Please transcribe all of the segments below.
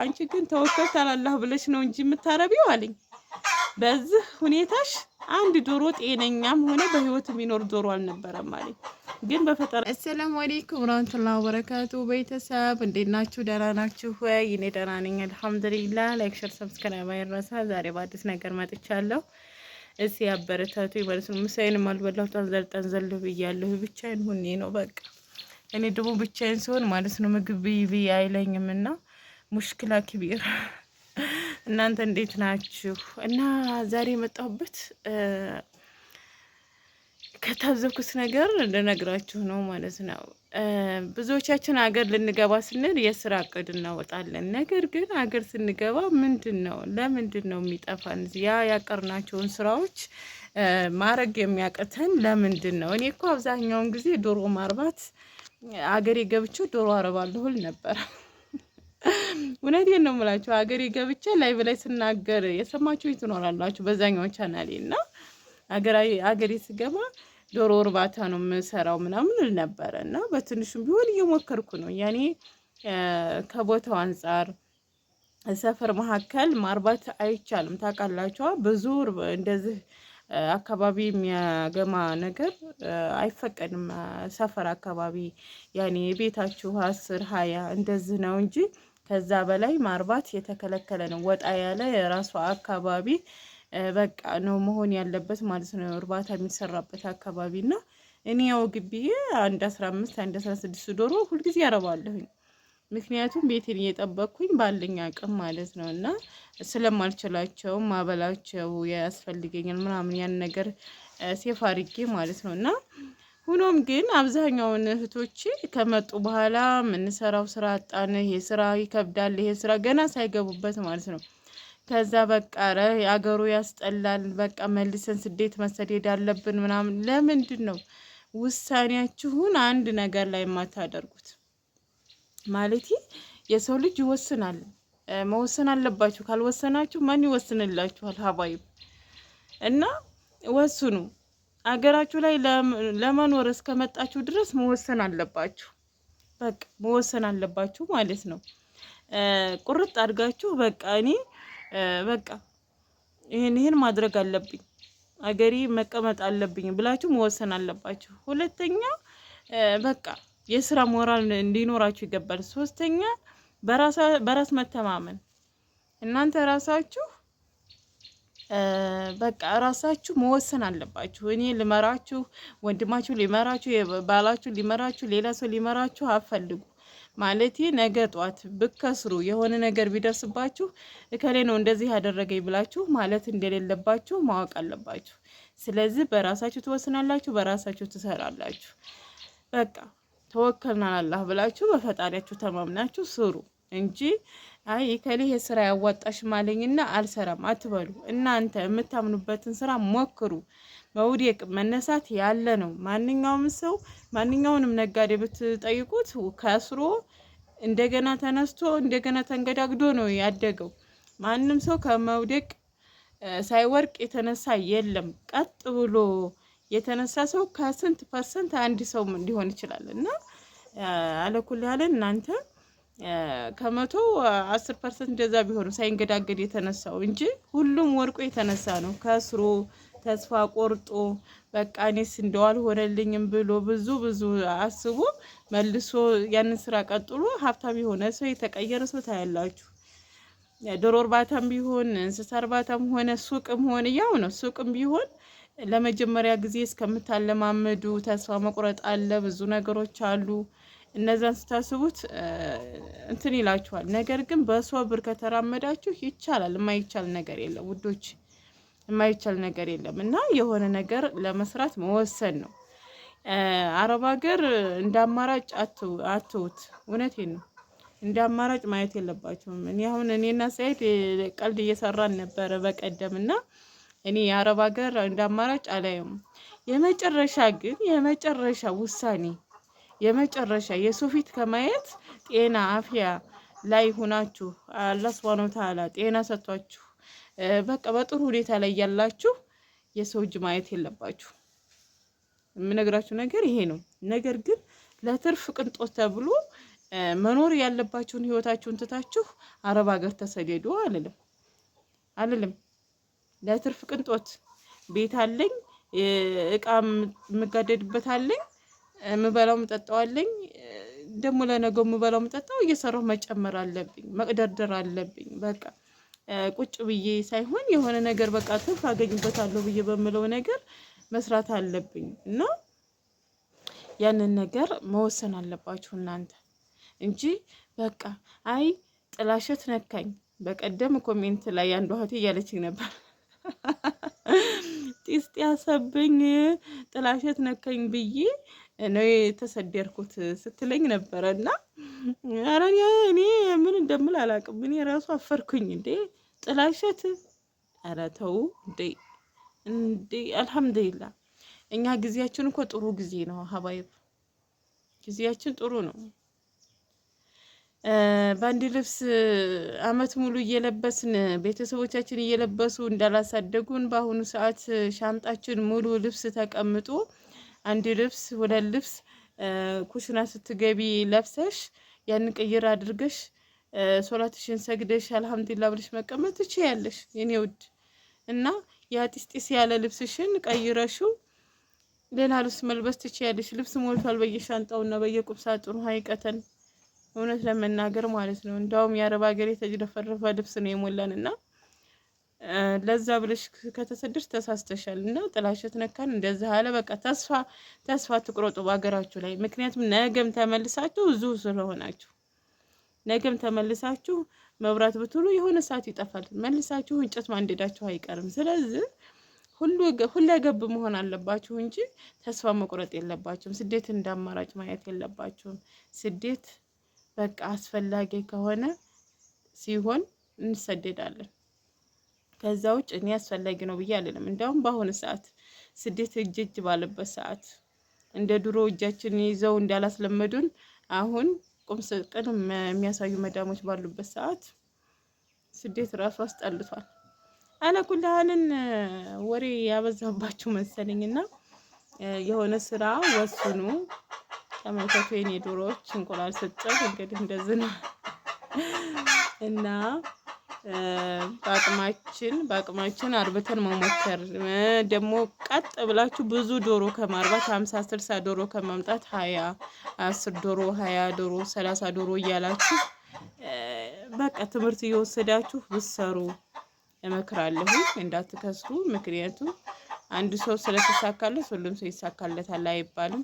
አንቺ ግን ተወከልት አላህ ብለሽ ነው እንጂ የምታረቢው አለኝ። በዚህ ሁኔታሽ አንድ ዶሮ ጤነኛም ሆነ በህይወት የሚኖር ዶሮ አልነበረም አለኝ። ግን በፈጠራ አሰላሙ አለይኩም ወራህመቱላሂ ወበረካቱ። ቤተሰብ እንዴት ናችሁ? ደህና ናችሁ ወይ? እኔ ደህና ነኝ አልሐምዱሊላህ። ላይክ ሼር ሰብስክራይብ አይረሳ። ዛሬ በአዲስ ነገር መጥቻለሁ። እስኪ አበረታቱ ማለት ነው። ምሳዬንም አልበላሁ ጠንዘል ብያለሁ። ብቻዬን ሁኔ ነው በቃ። እኔ ደግሞ ብቻዬን ሲሆን ማለት ነው ምግብ ብይ አይለኝምና ሙሽክላ ክቢር። እናንተ እንዴት ናችሁ? እና ዛሬ የመጣሁበት ከታዘብኩት ነገር ልነግራችሁ ነው ማለት ነው። ብዙዎቻችን አገር ልንገባ ስንል የስራ እቅድ እናወጣለን። ነገር ግን አገር ስንገባ ለምንድን ነው የሚጠፋን? ያ ያቀርናቸውን ስራዎች ማድረግ የሚያቅተን ለምንድን ነው? እኔ እኮ አብዛኛውን ጊዜ ዶሮ ማርባት አገሬ ገብቼ ዶሮ አረባለሁ ነበር። እውነቴን ነው የምላችሁ። አገሬ ገብቼ ላይ በላይ ስናገር የሰማችሁ ትኖራላችሁ በዛኛው ቻናሌ እና አገሬ ስገባ ዶሮ እርባታ ነው የምሰራው ምናምን ነበረ እና በትንሹም ቢሆን እየሞከርኩ ነው። ያኔ ከቦታው አንጻር ሰፈር መካከል ማርባት አይቻልም። ታውቃላችሁ ብዙ እንደዚህ አካባቢ የሚያገማ ነገር አይፈቀድም። ሰፈር አካባቢ ያኔ ቤታችሁ 10 20 እንደዚህ ነው እንጂ ከዛ በላይ ማርባት የተከለከለ ነው። ወጣ ያለ የራሱ አካባቢ በቃ ነው መሆን ያለበት ማለት ነው፣ እርባታ የሚሰራበት አካባቢ እና እኔ ያው ግቢ አንድ 15 አንድ 16 ዶሮ ሁልጊዜ ያረባለሁኝ። ምክንያቱም ቤቴን እየጠበቅኩኝ ባለኝ አቅም ማለት ነው እና ስለማልችላቸው ማበላቸው ያስፈልገኛል ምናምን ያን ነገር ሴፍ አድርጌ ማለት ነው እና ሆኖም ግን አብዛኛውን እህቶቼ ከመጡ በኋላ የምንሰራው ስራ አጣን፣ ይሄ ስራ ይከብዳል፣ ይሄ ስራ ገና ሳይገቡበት ማለት ነው። ከዛ በቃ አገሩ ያስጠላል፣ በቃ መልሰን ስደት መሰደድ አለብን ምናምን። ለምንድን ነው ውሳኔያችሁን አንድ ነገር ላይ የማታደርጉት? ማለት የሰው ልጅ ይወስናል፣ መወሰን አለባችሁ። ካልወሰናችሁ ማን ይወስንላችኋል? ሀባይብ እና ወስኑ። አገራችሁ ላይ ለመኖር እስከመጣችሁ ድረስ መወሰን አለባችሁ። በቃ መወሰን አለባችሁ ማለት ነው። ቁርጥ አድርጋችሁ በቃ እኔ በቃ ይሄን ማድረግ አለብኝ፣ አገሬ መቀመጥ አለብኝ ብላችሁ መወሰን አለባችሁ። ሁለተኛ በቃ የስራ ሞራል እንዲኖራችሁ ይገባል። ሶስተኛ በራስ መተማመን። እናንተ ራሳችሁ በቃ ራሳችሁ መወሰን አለባችሁ። እኔ ልመራችሁ፣ ወንድማችሁ ሊመራችሁ፣ ባላችሁ ሊመራችሁ፣ ሌላ ሰው ሊመራችሁ አፈልጉ። ማለት ነገ ጧት ብከስሩ የሆነ ነገር ቢደርስባችሁ እከሌ ነው እንደዚህ ያደረገኝ ብላችሁ ማለት እንደሌለባችሁ ማወቅ አለባችሁ። ስለዚህ በራሳችሁ ትወስናላችሁ፣ በራሳችሁ ትሰራላችሁ። በቃ ተወከልና አላህ ብላችሁ በፈጣሪያችሁ ተማምናችሁ ስሩ እንጂ አይ እከሌ የስራ ያዋጣሽ ማለኝና አልሰራም አትበሉ። እናንተ የምታምኑበትን ስራ ሞክሩ። መውደቅ መነሳት ያለ ነው። ማንኛውም ሰው ማንኛውንም ነጋዴ ብትጠይቁት ከስሮ እንደገና ተነስቶ እንደገና ተንገዳግዶ ነው ያደገው። ማንም ሰው ከመውደቅ ሳይወርቅ የተነሳ የለም። ቀጥ ብሎ የተነሳ ሰው ከስንት ፐርሰንት አንድ ሰው ሊሆን ይችላል። እና አለኩል ያለ እናንተ ከመቶ 10% እንደዛ ቢሆኑ ሳይንገዳገድ የተነሳው እንጂ ሁሉም ወርቆ የተነሳ ነው ከስሮ ተስፋ ቆርጦ በቃ እኔስ እንደው አልሆነልኝም ብሎ ብዙ አስቦ መልሶ ያንን ስራ ቀጥሎ ሀብታም የሆነ ሰው የተቀየረ ሰው ታያላችሁ። ዶሮ እርባታም ቢሆን እንስሳ እርባታም ሆነ ሱቅም ሆነ ያው ነው። ሱቅም ቢሆን ለመጀመሪያ ጊዜ እስከምታለማመዱ ተስፋ መቁረጥ አለ፣ ብዙ ነገሮች አሉ። እነዛን ስታስቡት እንትን ይላችኋል። ነገር ግን በሶብር ከተራመዳችሁ ይቻላል። የማይቻል ነገር የለም ውዶች፣ የማይቻል ነገር የለም። እና የሆነ ነገር ለመስራት መወሰን ነው። አረብ ሀገር እንደ አማራጭ አትውት። እውነቴን ነው፣ እንደ አማራጭ ማየት የለባችሁም። እኔና ሰይድ ቀልድ እየሰራን ነበረ በቀደም እና እኔ የአረብ ሀገር እንደ አማራጭ አላየም። የመጨረሻ ውሳኔ የመጨረሻ የሰው ፊት ከማየት ጤና አፍያ ላይ ሁናችሁ አላህ ሱብሃነሁ ወተዓላ ጤና ሰጥቷችሁ በቃ በጥሩ ሁኔታ ላይ ያላችሁ የሰው እጅ ማየት የለባችሁ። የምነግራችሁ ነገር ይሄ ነው። ነገር ግን ለትርፍ ቅንጦት ተብሎ መኖር ያለባችሁን ህይወታችሁን ትታችሁ አረብ ሀገር ተሰደዱ አልልም። ለትርፍ ቅንጦት ቤት አለኝ፣ እቃ የምጋደድበት አለኝ፣ የምበላው የምጠጣው አለኝ። ደግሞ ለነገው የምበላው የምጠጣው እየሰራሁ መጨመር አለብኝ፣ መቅደርደር አለብኝ። በቃ ቁጭ ብዬ ሳይሆን የሆነ ነገር በቃ ትርፍ አገኝበታለሁ ብዬ በምለው ነገር መስራት አለብኝ እና ያንን ነገር መወሰን አለባችሁ እናንተ እንጂ በቃ አይ ጥላሸት ነካኝ። በቀደም ኮሜንት ላይ አንዷ እህቴ እያለችኝ ነበር ጢስ ያሰብኝ ጥላሸት ነካኝ ብዬ ነው የተሰደርኩት ስትለኝ ነበረ። እና ኧረ እኔ ምን እንደምል አላውቅም። እኔ ራሱ አፈርኩኝ። እንዴ ጥላሸት፣ ኧረ ተው እንዴ አልሐምዱሊላህ እኛ ጊዜያችን እኮ ጥሩ ጊዜ ነው ሀባይብ፣ ጊዜያችን ጥሩ ነው። በአንድ ልብስ አመት ሙሉ እየለበስን ቤተሰቦቻችን እየለበሱ እንዳላሳደጉን በአሁኑ ሰዓት ሻንጣችን ሙሉ ልብስ ተቀምጦ አንድ ልብስ ሁለት ልብስ ኩሽና ስትገቢ ለብሰሽ ያን ቅይር አድርገሽ ሶላትሽን ሰግደሽ አልሐምዱሊላህ ብለሽ መቀመጥ ትችያለሽ የኔ ውድ። እና ያ ጢስጢስ ያለ ልብስሽን ቀይረሽው ሌላ ልብስ መልበስ ትችያለሽ። ልብስ ሞልቷል በየሻንጣውና በየቁም ሳጥኑ ሀይቀተን እውነት ለመናገር ማለት ነው። እንዳውም የአረብ ሀገር የተጅረፈረፈ ልብስ ነው የሞላን እና ለዛ ብለሽ ከተሰደድሽ ተሳስተሻል። እና ጥላሸት ነካን እንደዛ አለ። በቃ ተስፋ ትቁረጡ በሀገራችሁ ላይ። ምክንያቱም ነገም ተመልሳችሁ እዚሁ ስለሆናችሁ ነገም ተመልሳችሁ መብራት ብትሉ የሆነ ሰዓት ይጠፋል። መልሳችሁ እንጨት ማንደዳችሁ አይቀርም። ስለዚህ ሁለገብ መሆን አለባችሁ እንጂ ተስፋ መቁረጥ የለባችሁም። ስደት እንዳማራጭ ማየት የለባችሁም። ስደት በቃ አስፈላጊ ከሆነ ሲሆን እንሰደዳለን። ከዛ ውጭ እኔ አስፈላጊ ነው ብዬ አልልም። እንዲያውም በአሁኑ ሰዓት ስደት እጅ ባለበት ሰዓት እንደ ድሮ እጃችን ይዘው እንዳላስለመዱን አሁን ቁም ስቅል የሚያሳዩ መዳሞች ባሉበት ሰዓት ስደት ራሱ አስጠልቷል። አለኩልሃልን ወሬ ያበዛባችሁ መሰለኝና የሆነ ስራ ወስኑ። ተመልከቱ የኔ ዶሮዎች እንቁላል ስጥል እንግዲህ እንደዚህ ነው እና በአቅማችን አርብተን መሞከር ደግሞ ቀጥ ብላችሁ ብዙ ዶሮ ከማርባት 50 60 ዶሮ ከማምጣት 10 ዶሮ 20 ዶሮ 30 ዶሮ እያላችሁ በቃ ትምህርት እየወሰዳችሁ ብትሰሩ እመክራለሁ። እንዳትከስሩ። ምክንያቱም አንድ ሰው ስለተሳካለት ሁሉም ሰው ይሳካለታል አይባልም።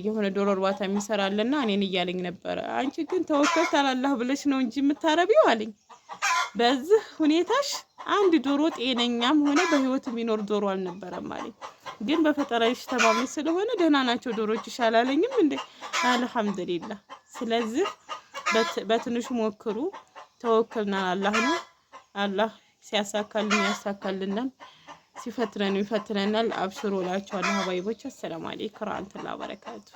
የሆነ ዶሮ እርባታ የሚሰራልና እኔን እያለኝ ነበረ፣ አንቺ ግን ተወከልት አላህ ብለሽ ነው እንጂ የምታረቢው አለኝ። በዚህ ሁኔታሽ አንድ ዶሮ ጤነኛም ሆነ በህይወት የሚኖር ዶሮ አልነበረም አለኝ። ግን በፈጠራሽ ተማምነሽ ስለሆነ ደህና ናቸው ዶሮች ይሻላለኝም እንዴ አልሐምዱሊላህ። ስለዚህ በትንሹ ሞክሩ። ተወከልና አላህ ነው። አላህ ሲያሳካልን ያሳካልናል፣ ሲፈትነን ይፈትነናል። አብሽሮ እላችኋለሁ ሀባይቦች። አሰላሙ አለይኩም ወራህመቱላሂ ወበረካቱ።